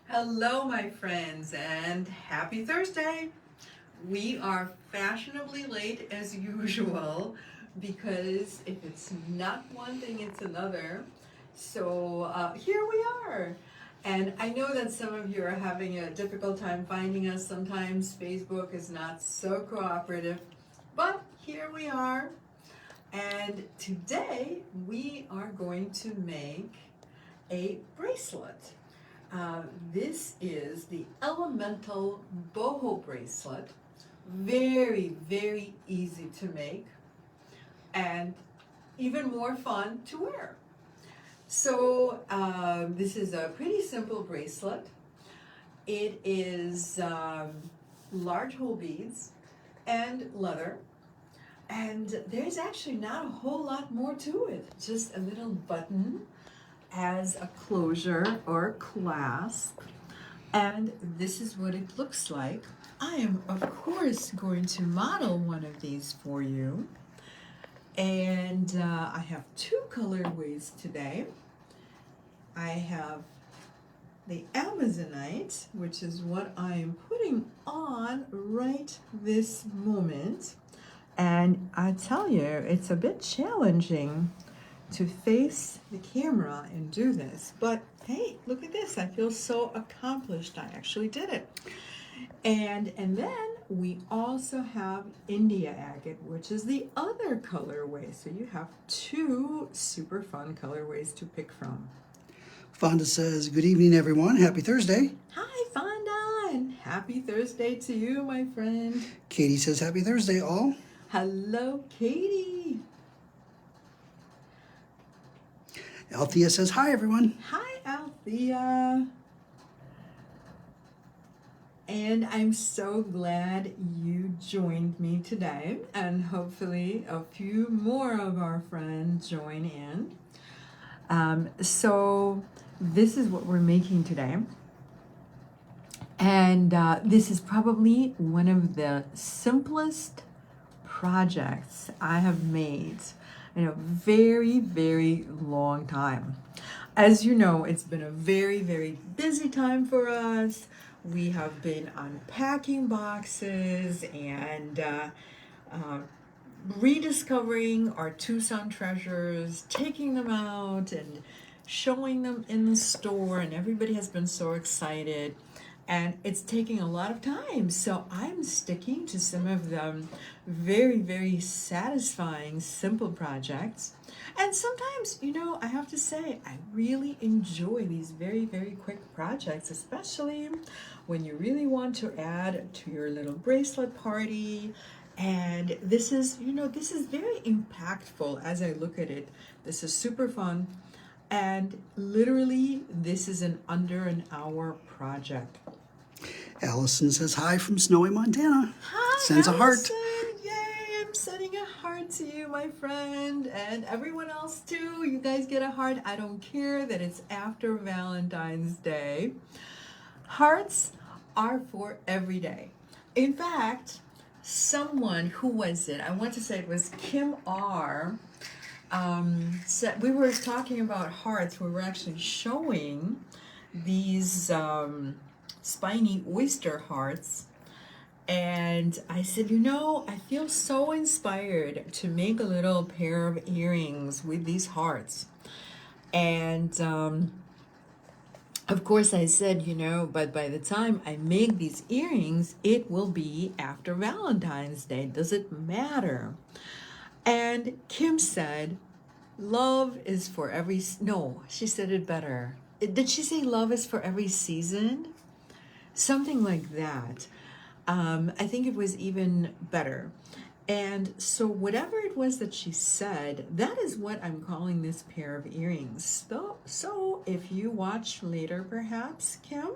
Hello, my friends, and happy Thursday. We are fashionably late as usual because if it's not one thing, it's another. So here we are. And I know that some of you are having a difficult time finding us. Sometimes Facebook is not so cooperative, but here we are. And today we are going to make a bracelet. This is the Elemental Boho bracelet. Very, very easy to make and even more fun to wear. So this is a pretty simple bracelet. It is large hole beads and leather. And there's actually not a whole lot more to it, just a little button as a closure or clasp, and this is what it looks like. I am of course going to model one of these for you, and I have two colorways today. I have the Amazonite, which is what I am putting on right this moment, and I tell you, it's a bit challenging to face the camera and do this, but hey, look at this. I feel so accomplished. I actually did it. And then we also have India Agate, which is the other colorway. So you have two super fun colorways to pick from. Fonda says, good evening, everyone. Happy Thursday. Hi, Fonda, and happy Thursday to you, my friend. Katie says, happy Thursday, all. Hello, Katie. Althea says, hi, everyone. Hi, Althea. And I'm so glad you joined me today, and hopefully a few more of our friends join in. So this is what we're making today. And this is probably one of the simplest projects I have made in a very, very long time. As you know, it's been a very, very busy time for us. We have been unpacking boxes and rediscovering our Tucson treasures, taking them out and showing them in the store, and everybody has been so excited. And it's taking a lot of time, so I'm sticking to some of them very, very satisfying, simple projects. And sometimes, I have to say, I really enjoy these very, very quick projects, especially when you really want to add to your little bracelet party. And this is, this is very impactful as I look at it. This is super fun. And literally, this is under an hour project. Allison says, hi from snowy Montana. Hi, Sends Allison. a heart. Yay, I'm sending a heart to you, my friend, and everyone else too. You guys get a heart. I don't care that it's after Valentine's Day. Hearts are for every day. In fact, someone, who was it? I want to say it was Kim R. Said, we were talking about hearts. We were actually showing these spiny oyster hearts, and I said, I feel so inspired to make a little pair of earrings with these hearts. And of course I said, but by the time I make these earrings, it will be after Valentine's Day. Does it matter? And Kim said, love is for every, no, she said it better. Did she say love is for every season? Something like that. I think it was even better. And so whatever it was that she said, that is what I'm calling this pair of earrings. So if you watch later, perhaps, Kim,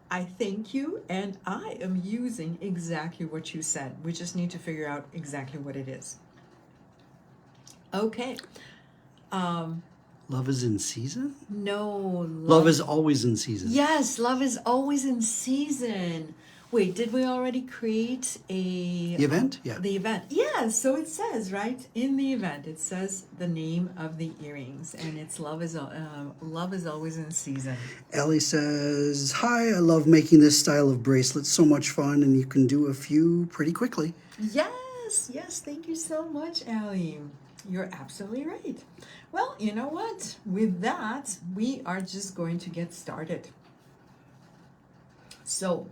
I thank you, and I am using exactly what you said. We just need to figure out exactly what it is. Okay. Love is in season? No. Love is always in season. Yes, love is always in season. Wait, did we already create The event? Yeah. the event? Yeah, so it says, right, in the event, it says the name of the earrings, and it's love is always in season. Ellie says, hi, I love making this style of bracelet. So much fun, and you can do a few pretty quickly. Yes, thank you so much, Allie. You're absolutely right. Well, you know what? With that, we are just going to get started. So,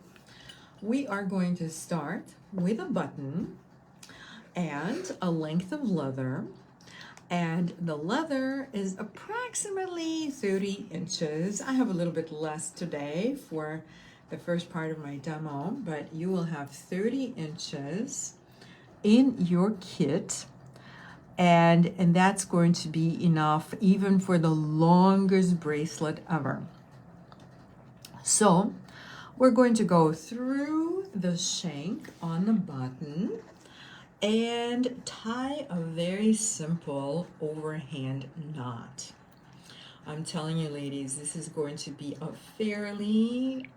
we are going to start with a button and a length of leather. And the leather is approximately 30 inches. I have a little bit less today for the first part of my demo, but you will have 30 inches in your kit. And that's going to be enough even for the longest bracelet ever. So we're going to go through the shank on the button and tie a very simple overhand knot. I'm telling you, ladies, this is going to be a fairly,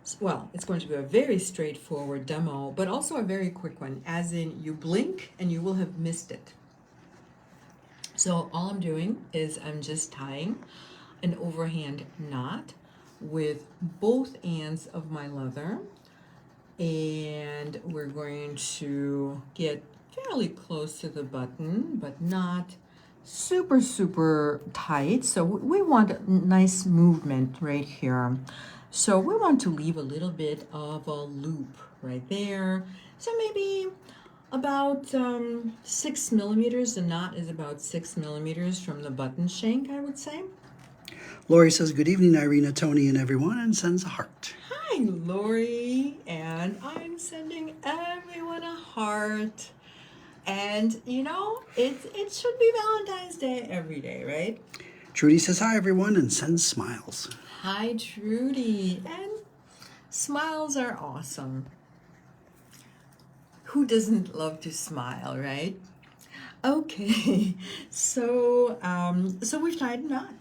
it's going to be a very straightforward demo, but also a very quick one, as in you blink and you will have missed it. So all I'm doing is I'm just tying an overhand knot with both ends of my leather, and we're going to get fairly close to the button, but not super tight. So we want a nice movement right here. So we want to leave a little bit of a loop right there. So maybe about 6 millimeters. The knot is about 6 millimeters from the button shank, I would say. Lori says, good evening, Irina, Tony, and everyone, and sends a heart. Hi, Lori, and I'm sending everyone a heart. And you know, it should be Valentine's Day every day, right? Trudy says, hi, everyone, and sends smiles. Hi, Trudy, and smiles are awesome. Who doesn't love to smile, right? Okay, so we've tied a knot.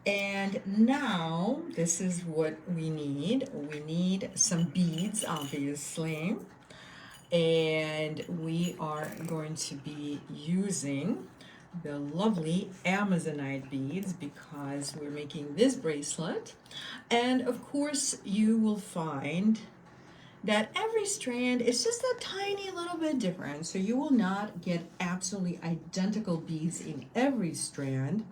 And now this is what we need. We need some beads, obviously. And we are going to be using the lovely Amazonite beads because we're making this bracelet. And of course, you will find that every strand is just a tiny little bit different. So you will not get absolutely identical beads in every strand.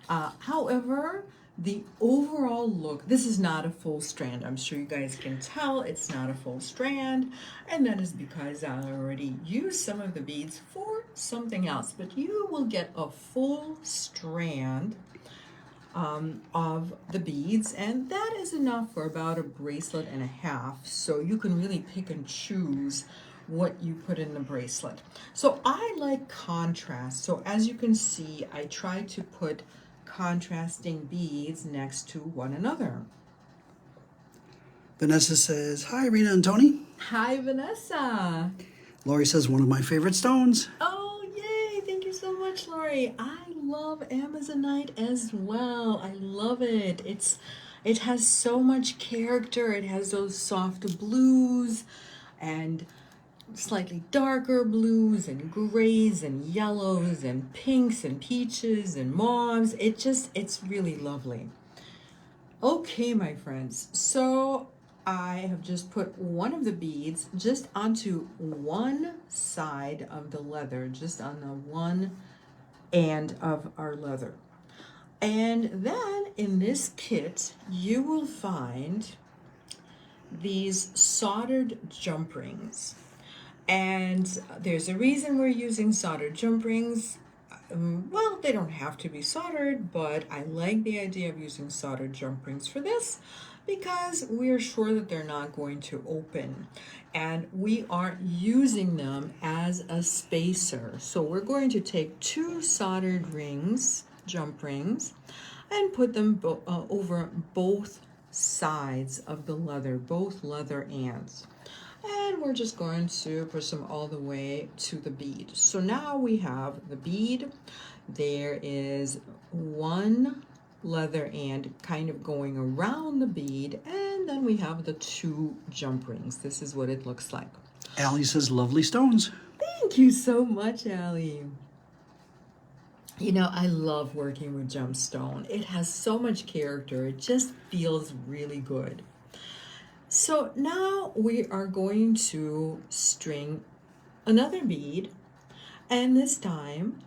However, the overall look, this is not a full strand. I'm sure you guys can tell it's not a full strand, and that is because I already used some of the beads for something else, but you will get a full strand of the beads, and that is enough for about a bracelet and a half, so you can really pick and choose what you put in the bracelet. So I like contrast, so as you can see, I try to put contrasting beads next to one another. Vanessa says, hi, Irina and Tony. Hi, Vanessa. Lori says, one of my favorite stones. Oh, yay. Thank you so much, Lori. I love Amazonite as well. I love it. It has so much character. It has those soft blues and slightly darker blues and grays and yellows and pinks and peaches and mauves. It's really lovely. Okay, my friends, so I have just put one of the beads just onto one side of the leather, just on the one end of our leather. And then in this kit, you will find these soldered jump rings. And there's a reason we're using soldered jump rings. Well, they don't have to be soldered, but I like the idea of using soldered jump rings for this because we're sure that they're not going to open. And we are using them as a spacer. So we're going to take 2 soldered rings, jump rings, and put them over both sides of the leather, both leather ends. And we're just going to push them all the way to the bead. So now we have the bead. There is one leather end kind of going around the bead, and And then we have the 2 jump rings. This is what it looks like. Allie says lovely stones. Thank you so much, Allie. You know, I love working with gemstone. It has so much character. It just feels really good. So now we are going to string another bead, and this time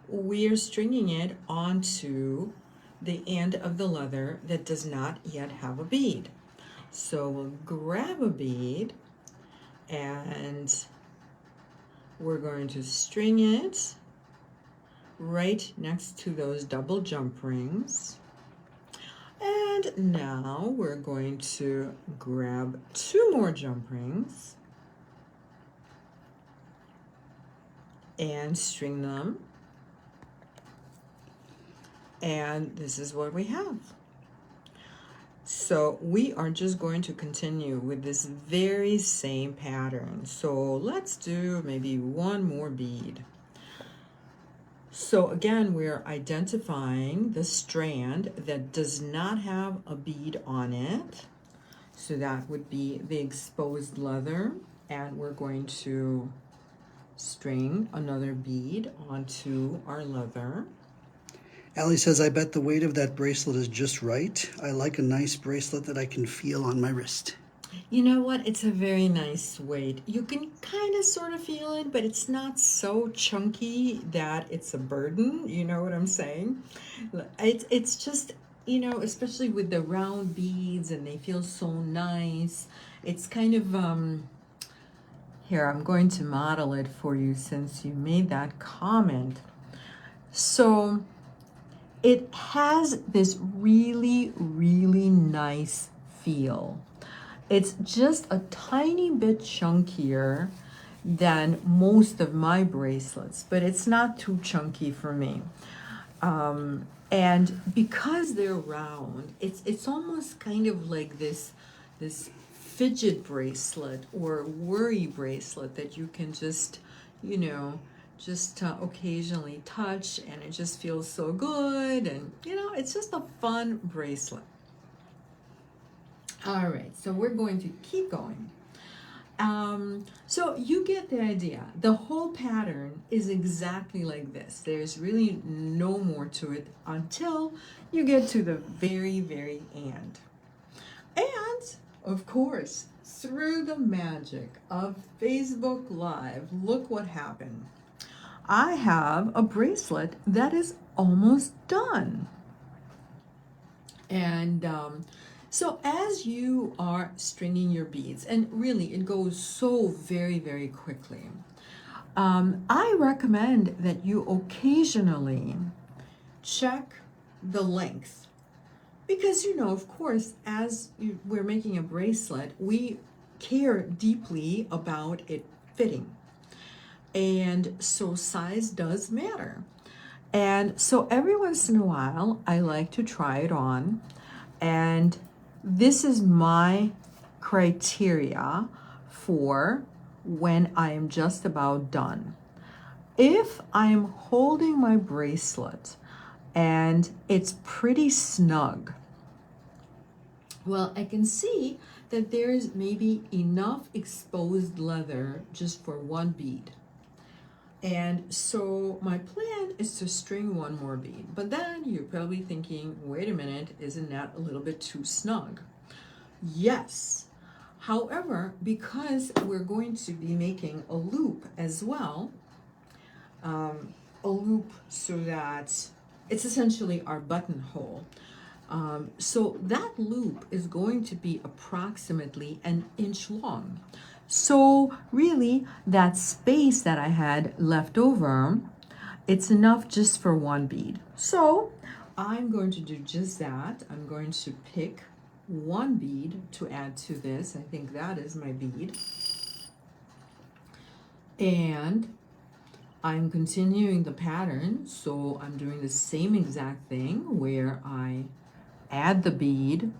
we are stringing it onto the end of the leather that does not yet have a bead. So we'll grab a bead and we're going to string it right next to those double jump rings. And now we're going to grab 2 more jump rings and string them. And this is what we have. So we are just going to continue with this very same pattern. So let's do maybe 1 more bead. So again, we're identifying the strand that does not have a bead on it. So that would be the exposed leather. And we're going to string another bead onto our leather. Allie says, I bet the weight of that bracelet is just right. I like a nice bracelet that I can feel on my wrist. You know what? It's a very nice weight. You can kind of sort of feel it, but it's not so chunky that it's a burden. You know what I'm saying? It's just, you know, especially with the round beads and they feel so nice. It's kind of, here, I'm going to model it for you since you made that comment. So it has this really, really nice feel. It's just a tiny bit chunkier than most of my bracelets, but it's not too chunky for me. And because they're round, it's almost kind of like this fidget bracelet or worry bracelet that you can just, you know, just occasionally touch, and it just feels so good. And, you know, it's just a fun bracelet. All right, so we're going to keep going. So you get the idea. The whole pattern is exactly like this. There's really no more to it until you get to the very, very end. And, of course, through the magic of Facebook Live, look what happened. I have a bracelet that is almost done. And so as you are stringing your beads, and really it goes so very, very quickly, I recommend that you occasionally check the length. Because, you know, of course, as we're making a bracelet, we care deeply about it fitting. And so size does matter. And so every once in a while, I like to try it on. And this is my criteria for when I am just about done. If I'm holding my bracelet and it's pretty snug, well, I can see that there is maybe enough exposed leather just for 1 bead. And so my plan is to string 1 more bead. But then you're probably thinking, wait a minute, isn't that a little bit too snug? Yes. However, because we're going to be making a loop as well, a loop so that it's essentially our buttonhole. So that loop is going to be approximately 1 inch long. So really, that space that I had left over, it's enough just for 1 bead. So I'm going to do just that. I'm going to pick 1 bead to add to this. I think that is my bead. And I'm continuing the pattern. So I'm doing the same exact thing where I add the bead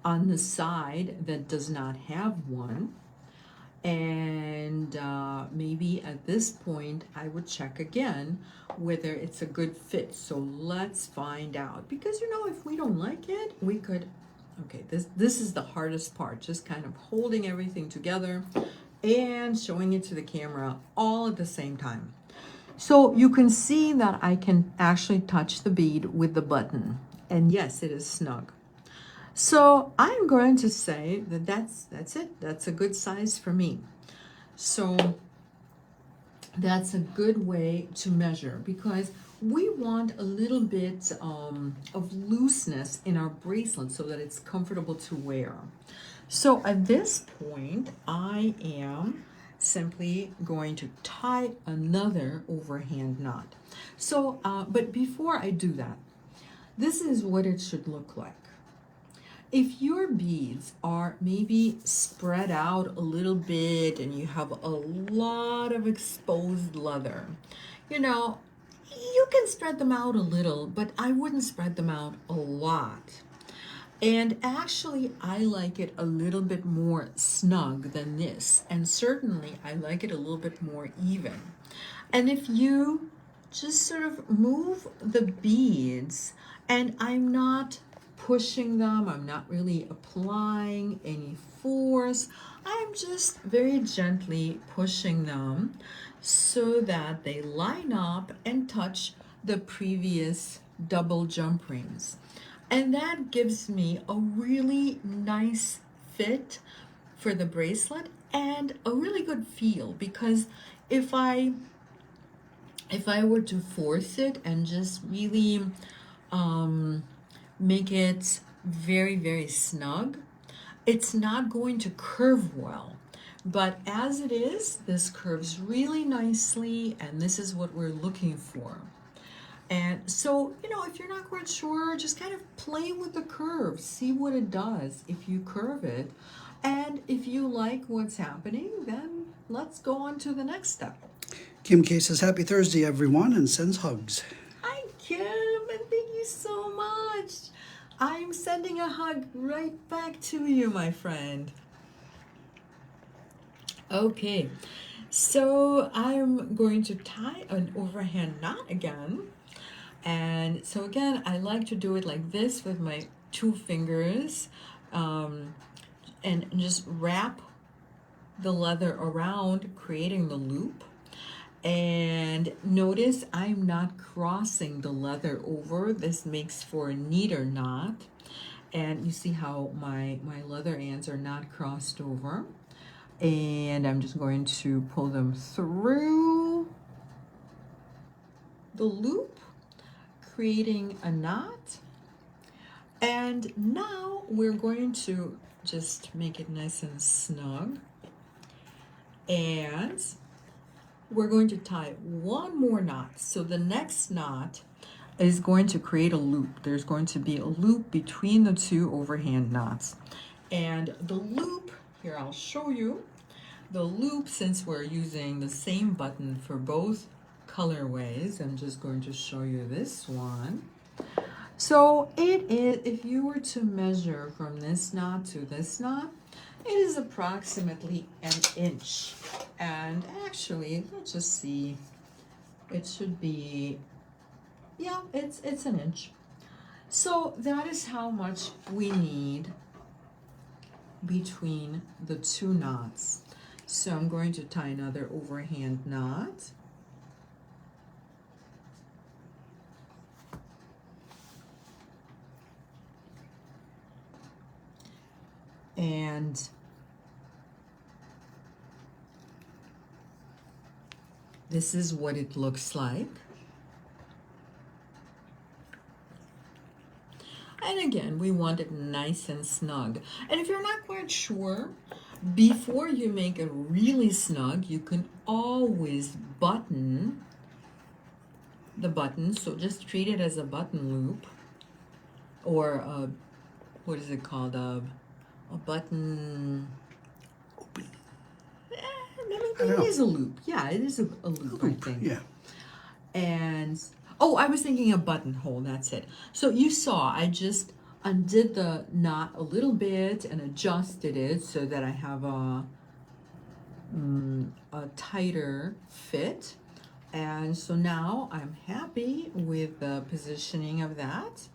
on the side that does not have one, and maybe at this point I would check again whether it's a good fit. So let's find out, because, you know, if we don't like it, we could Okay, this is the hardest part, just kind of holding everything together and showing it to the camera all at the same time. So you can see that I can actually touch the bead with the button. And yes, it is snug. So I'm going to say that that's it. That's a good size for me. So that's a good way to measure, because we want a little bit of looseness in our bracelet so that it's comfortable to wear. So at this point, I am simply going to tie another overhand knot. So, but before I do that, this is what it should look like. If your beads are maybe spread out a little bit and you have a lot of exposed leather, you know, you can spread them out a little, but I wouldn't spread them out a lot. And actually, I like it a little bit more snug than this. And certainly, I like it a little bit more even. And if you just sort of move the beads, and I'm not pushing them, I'm not really applying any force, I'm just very gently pushing them so that they line up and touch the previous double jump rings. And that gives me a really nice fit for the bracelet and a really good feel, because if I were to force it and just really make it very, very snug, it's not going to curve well. But as it is, this curves really nicely, and this is what we're looking for. And so, you know, if you're not quite sure, just kind of play with the curve, see what it does if you curve it. And if you like what's happening, then let's go on to the next step. Kim K says, Happy Thursday, everyone, and sends hugs. Hi, Kim, and thank you so much. I'm sending a hug right back to you, my friend. Okay, so I'm going to tie an overhand knot again. And so again, I like to do it like this with my 2 fingers, and just wrap the leather around, creating the loop. And notice I'm not crossing the leather over. This makes for a neater knot. And you see how my leather ends are not crossed over. And I'm just going to pull them through the loop, creating a knot. And now we're going to just make it nice and snug. And we're going to tie one more knot. So the next knot is going to create a loop. There's going to be a loop between the 2 overhand knots. And the loop, here I'll show you, the loop, since we're using the same button for both colorways, I'm just going to show you this one. So it is, if you were to measure from this knot to this knot, it is approximately 1 inch. And actually, let's just see, it should be, yeah, it's 1 inch. So that is how much we need between the 2 knots. So I'm going to tie another overhand knot. And this is what it looks like. And again, we want it nice and snug. And if you're not quite sure, before you make it really snug, you can always button the button. So just treat it as a button loop, or what is it called? A button Open. It is a loop. Yeah, it is a loop, I think. Yeah. And, oh, I was thinking a buttonhole, that's it. So you saw, I just undid the knot a little bit and adjusted it so that I have a tighter fit. And so now I'm happy with the positioning of that.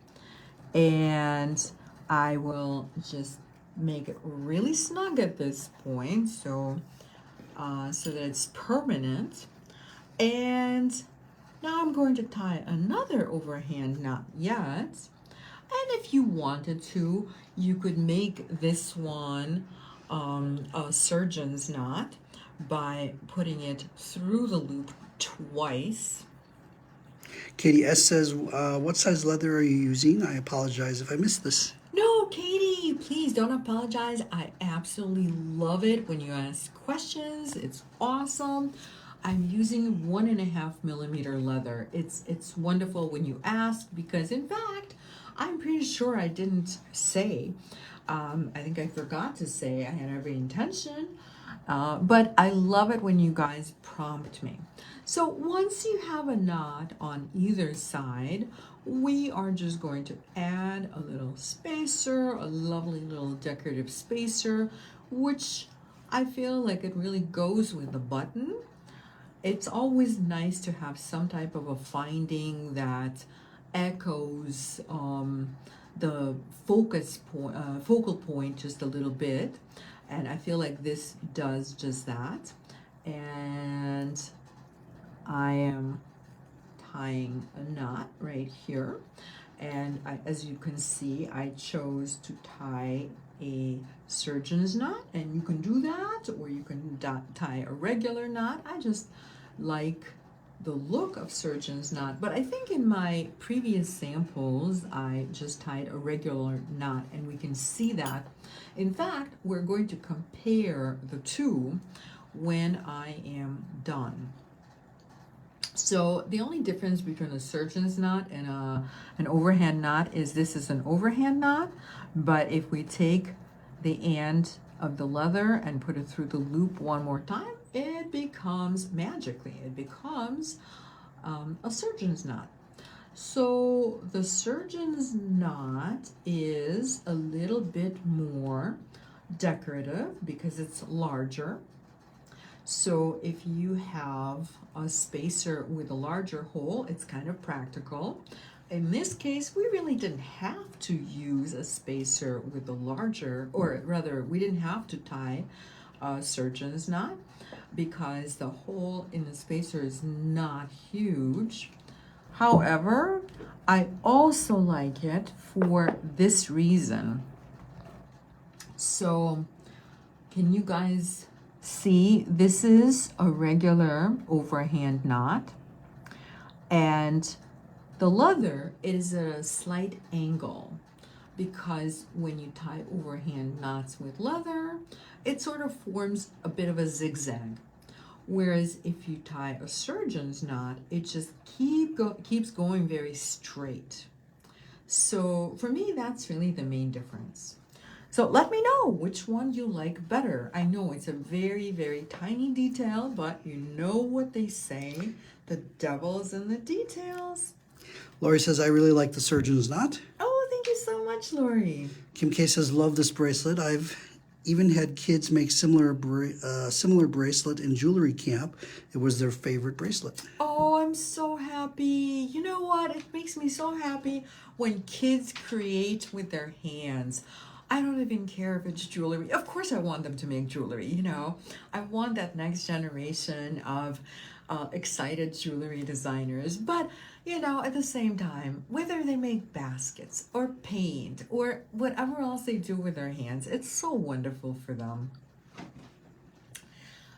And I will just make it really snug at this point, so that it's permanent. And now I'm going to tie another overhand knot yet. And if you wanted to, you could make this one a surgeon's knot by putting it through the loop twice. Katie S. says, what size leather are you using? I apologize if I missed this. No, Katie, please don't apologize. I absolutely love it when you ask questions. It's awesome. I'm using 1.5 millimeter leather. It's wonderful when you ask, because in fact, I'm pretty sure I didn't say. I think I forgot to say. I had every intention. But I love it when you guys prompt me. So once you have a knot on either side, we are just going to add a little spacer, a lovely little decorative spacer, which I feel like it really goes with the button. It's always nice to have some type of a finding that echoes the focal point just a little bit, and I feel like this does just that. And I am tying a knot right here, and as you can see, I chose to tie a surgeon's knot, and you can do that, or you can tie a regular knot. I just like the look of surgeon's knot, but I think in my previous samples I just tied a regular knot, and we can see that. In fact, we're going to compare the two when I am done. So the only difference between a surgeon's knot and an overhand knot is this is an overhand knot, but if we take the end of the leather and put it through the loop one more time, it becomes it becomes a surgeon's knot. So the surgeon's knot is a little bit more decorative because it's larger. So if you have a spacer with a larger hole, it's kind of practical. In this case, we really didn't have to use a spacer with a larger, or rather, we didn't have to tie a surgeon's knot because the hole in the spacer is not huge. However, I also like it for this reason. So, can you guys see? This is a regular overhand knot, and the leather is at a slight angle because when you tie overhand knots with leather, it sort of forms a bit of a zigzag. Whereas if you tie a surgeon's knot, it just keeps going very straight. So for me, that's really the main difference. So let me know which one you like better. I know it's a very, very tiny detail, but you know what they say, the devil's in the details. Lori says, I really like the surgeon's knot. Oh, thank you so much, Lori. Kim K says, love this bracelet. I've even had kids make similar bracelet in jewelry camp. It was their favorite bracelet. Oh, I'm so happy. You know what? It makes me so happy when kids create with their hands. I don't even care if it's jewelry. Of course I want them to make jewelry, you know. I want that next generation of excited jewelry designers. But, you know, at the same time, whether they make baskets or paint or whatever else they do with their hands, it's so wonderful for them.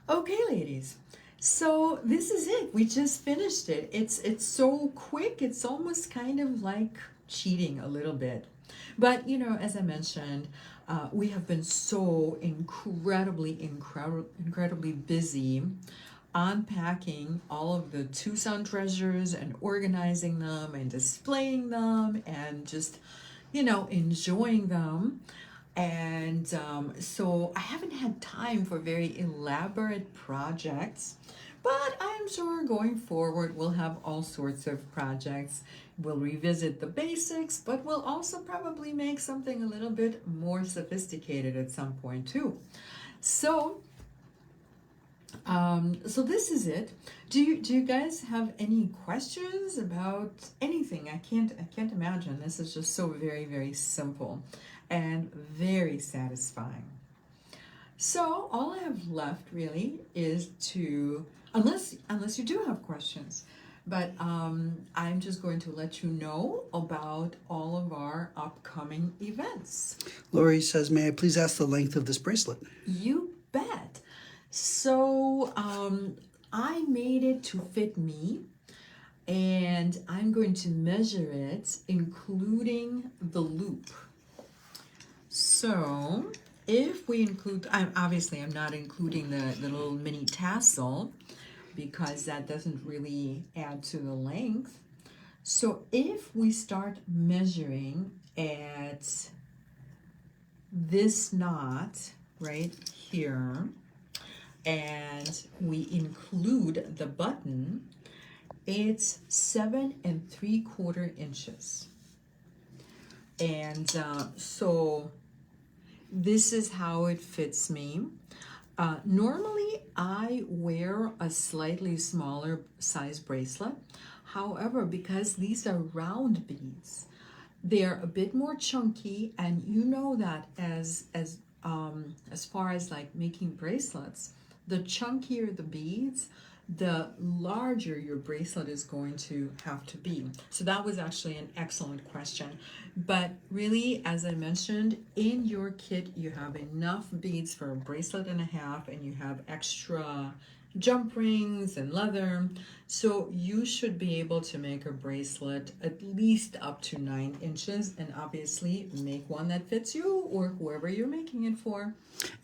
Okay, ladies. So this is it. We just finished it. It's so quick. It's almost kind of like cheating a little bit. But, you know, as I mentioned, we have been so incredibly busy unpacking all of the Tucson treasures and organizing them and displaying them and just, you know, enjoying them. And so I haven't had time for very elaborate projects, but I'm sure going forward we'll have all sorts of projects. We'll revisit the basics, but we'll also probably make something a little bit more sophisticated at some point too. So So this is it. Do you guys have any questions about anything? I can't imagine. This is just so very, very simple and very satisfying. So all I have left really is to, unless you do have questions, but I'm just going to let you know about all of our upcoming events. Lori says, may I please ask the length of this bracelet? You bet. So I made it to fit me, and I'm going to measure it, including the loop. So if we include, I'm not including the little mini tassel because that doesn't really add to the length. So if we start measuring at this knot right here, and we include the button, it's 7 3/4 inches. And so this is how it fits me. Normally I wear a slightly smaller size bracelet. However, because these are round beads, they're a bit more chunky, and you know that as far as like making bracelets, the chunkier the beads, the larger your bracelet is going to have to be. So that was actually an excellent question. But really, as I mentioned, in your kit you have enough beads for a bracelet and a half, and you have extra jump rings and leather, so you should be able to make a bracelet at least up to 9 inches, and obviously make one that fits you or whoever you're making it for.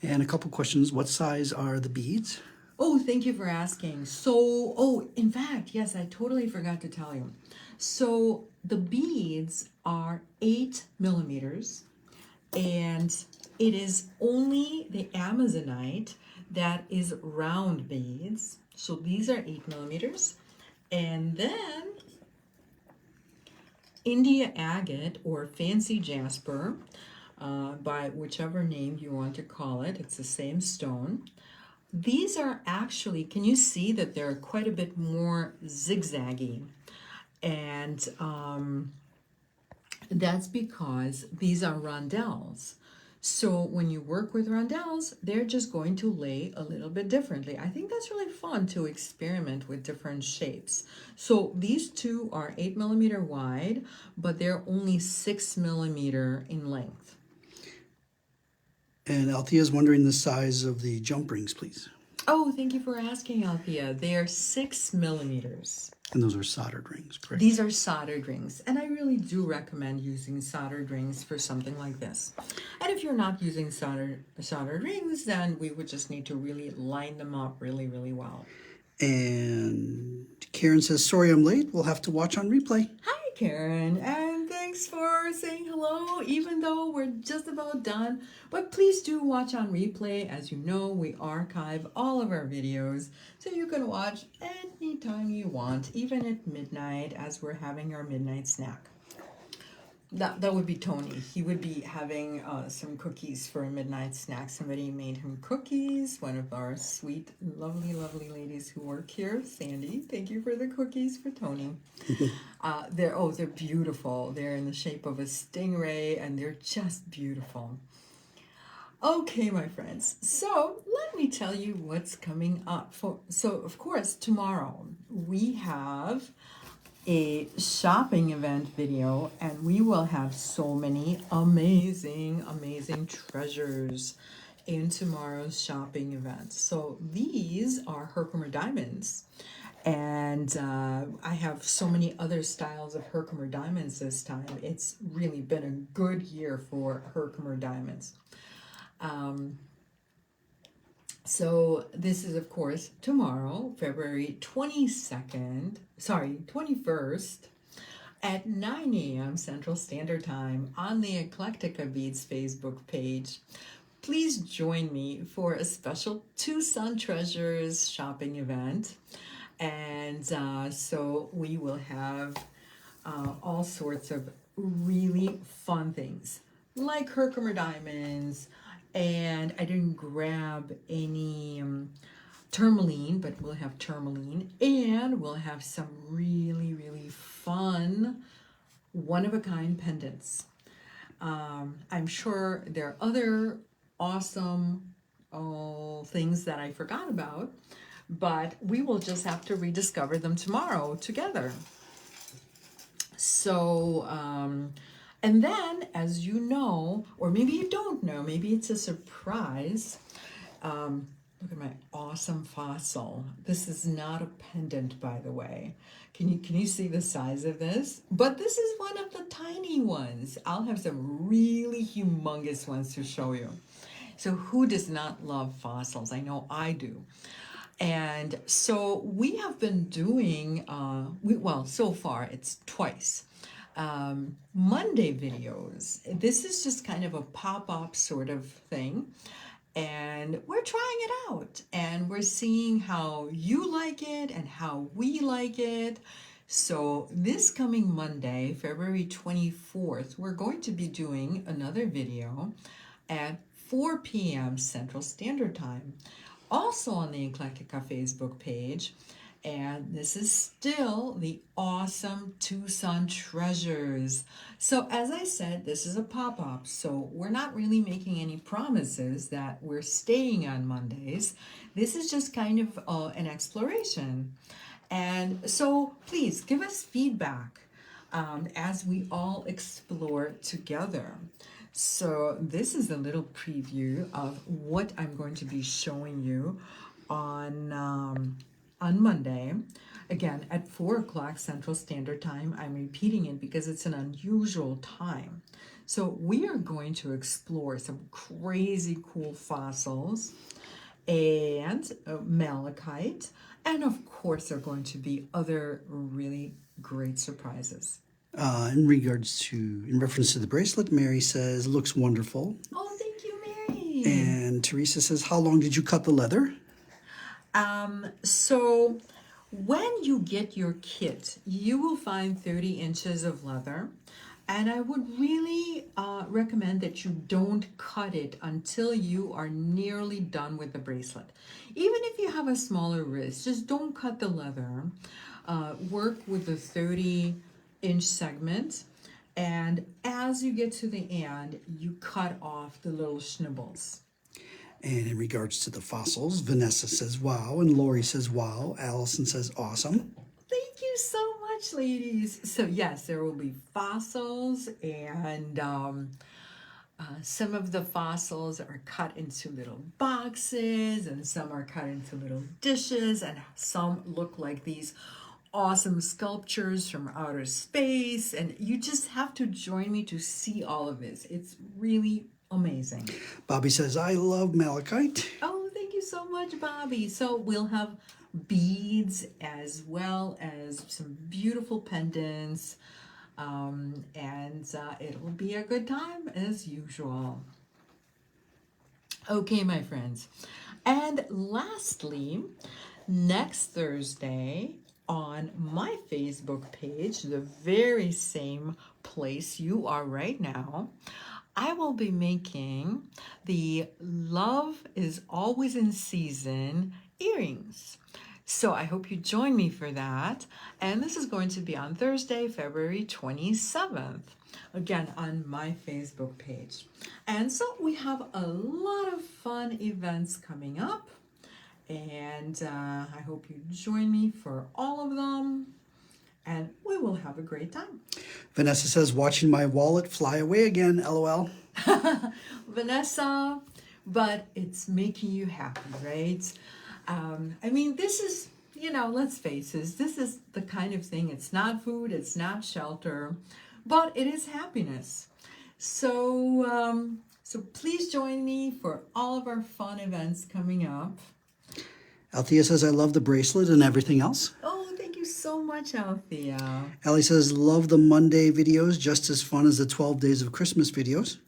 And a couple questions. What size are the beads? Oh, thank you for asking. So, in fact, yes, I totally forgot to tell you. So the beads are 8 millimeters, and it is only the Amazonite that is round beads. So these are 8 millimeters. And then India agate or fancy jasper, by whichever name you want to call it, it's the same stone. These are actually, can you see that they're quite a bit more zigzaggy? And that's because these are rondelles. So when you work with rondelles, they're just going to lay a little bit differently. I think that's really fun to experiment with different shapes. So these two are 8 millimeter wide, but they're only 6 millimeter in length. And Althea is wondering the size of the jump rings, please. Oh, thank you for asking, Althea. They are 6 millimeters. And those are soldered rings, correct? These are soldered rings, and I really do recommend using soldered rings for something like this. And if you're not using soldered rings, then we would just need to really line them up really, really well. And Karen says, sorry I'm late. We'll have to watch on replay. Hi, Karen, and thanks for saying hello, even though we're just about done. But please do watch on replay. As you know, we archive all of our videos, so you can watch anytime you want, even at midnight as we're having our midnight snack. That would be Tony. He would be having some cookies for a midnight snack. Somebody made him cookies. One of our sweet, lovely, lovely ladies who work here, Sandy. Thank you for the cookies for Tony. They're beautiful. They're in the shape of a stingray, and they're just beautiful. Okay, my friends. So let me tell you what's coming up. So of course, tomorrow we have a shopping event video, and we will have so many amazing treasures in tomorrow's shopping event. So these are Herkimer diamonds, and I have so many other styles of Herkimer diamonds this time. It's really been a good year for Herkimer diamonds. So this is, of course, tomorrow, February 21st at 9 a.m. Central Standard Time on the Eclectica Beads Facebook page. Please join me for a special Tucson Treasures shopping event. And so we will have all sorts of really fun things, like Herkimer diamonds. And I didn't grab any tourmaline, but we'll have tourmaline, and we'll have some really, really fun, one-of-a-kind pendants. I'm sure there are other awesome things that I forgot about, but we will just have to rediscover them tomorrow together. So, and then, as you know, or maybe you don't know, maybe it's a surprise. Look at my awesome fossil. This is not a pendant, by the way. Can you see the size of this? But this is one of the tiny ones. I'll have some really humongous ones to show you. So who does not love fossils? I know I do. And so we have been doing, well, so far it's twice. Monday videos. This is just kind of a pop-up sort of thing. And we're trying it out. And we're seeing how you like it and how we like it. So this coming Monday, February 24th, we're going to be doing another video at 4 p.m. Central Standard Time. Also on the Eclectica Facebook page. And this is still the awesome Tucson treasures. So as I said, this is a pop-up. So we're not really making any promises that we're staying on Mondays. This is just kind of an exploration. And so please give us feedback as we all explore together. So this is a little preview of what I'm going to be showing you on Monday, again at 4 o'clock Central Standard Time. I'm repeating it because it's an unusual time. So we are going to explore some crazy cool fossils and malachite, and of course there are going to be other really great surprises. In reference to the bracelet, Mary says, looks wonderful. Oh, thank you, Mary. And Teresa says, how long did you cut the leather? So when you get your kit, you will find 30 inches of leather. And I would really recommend that you don't cut it until you are nearly done with the bracelet. Even if you have a smaller wrist, just don't cut the leather. Work with the 30-inch segment. And as you get to the end, you cut off the little schnibbles. And in regards to the fossils, Vanessa says, wow. And Lori says, wow. Allison says, awesome. Thank you so much, ladies. So yes, there will be fossils, and some of the fossils are cut into little boxes, and some are cut into little dishes, and some look like these awesome sculptures from outer space. And you just have to join me to see all of this. It's really amazing. Bobby says, I love malachite. Oh, thank you so much, Bobby. So we'll have beads as well as some beautiful pendants, and it will be a good time as usual. Okay, my friends. And lastly, next Thursday on my Facebook page, the very same place you are right now, I will be making the Love is Always in Season earrings. So I hope you join me for that. And this is going to be on Thursday, February 27th, again on my Facebook page. And so we have a lot of fun events coming up. And I hope you join me for all of them. And we will have a great time. Vanessa says, watching my wallet fly away again, LOL. Vanessa, but it's making you happy, right? I mean, this is, let's face it, this is the kind of thing, it's not food, it's not shelter, but it is happiness. So, so please join me for all of our fun events coming up. Althea says, I love the bracelet and everything else. Oh, thank you so much, Althea. Ellie says, love the Monday videos, just as fun as the 12 Days of Christmas videos.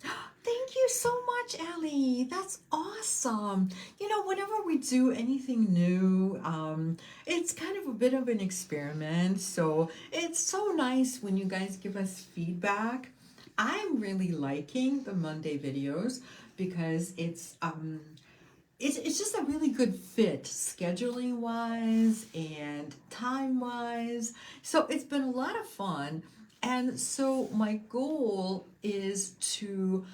Thank you so much, Ellie. That's awesome. Whenever we do anything new, it's kind of a bit of an experiment. So it's so nice when you guys give us feedback. I'm really liking the Monday videos because it's it's just a really good fit, scheduling wise and time wise. So it's been a lot of fun. And so my goal is to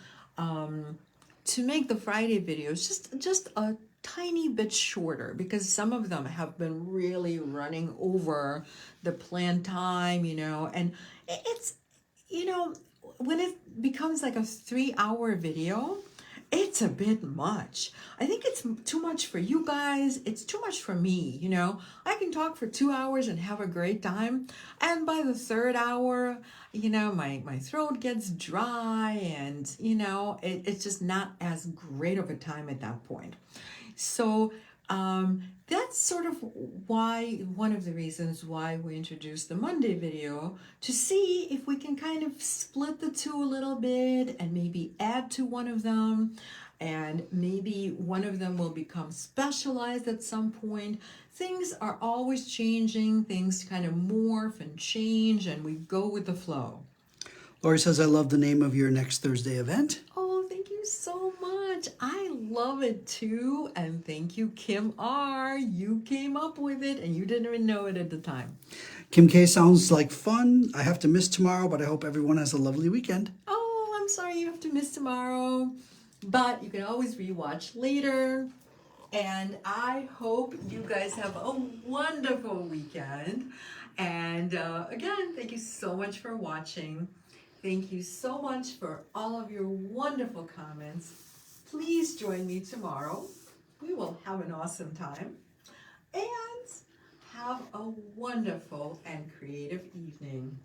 make the Friday videos just a tiny bit shorter, because some of them have been really running over the planned time, and it's, when it becomes like a 3 hour video, it's a bit much. I think it's too much for you guys. It's too much for me, I can talk for 2 hours and have a great time. And by the third hour, my throat gets dry and, it's just not as great of a time at that point. So that's sort of one of the reasons why we introduced the Monday video, to see if we can kind of split the two a little bit and maybe add to one of them. And maybe one of them will become specialized at some point. Things are always changing, things kind of morph and change, and we go with the flow. Lori says, I love the name of your next Thursday event. Oh, thank you so much. I love it too. And thank you, Kim R. You came up with it and you didn't even know it at the time. Kim K sounds like fun. I have to miss tomorrow, but I hope everyone has a lovely weekend. Oh, I'm sorry you have to miss tomorrow, but you can always rewatch later. And I hope you guys have a wonderful weekend. And again, thank you so much for watching. Thank you so much for all of your wonderful comments. Please join me tomorrow. We will have an awesome time. And have a wonderful and creative evening.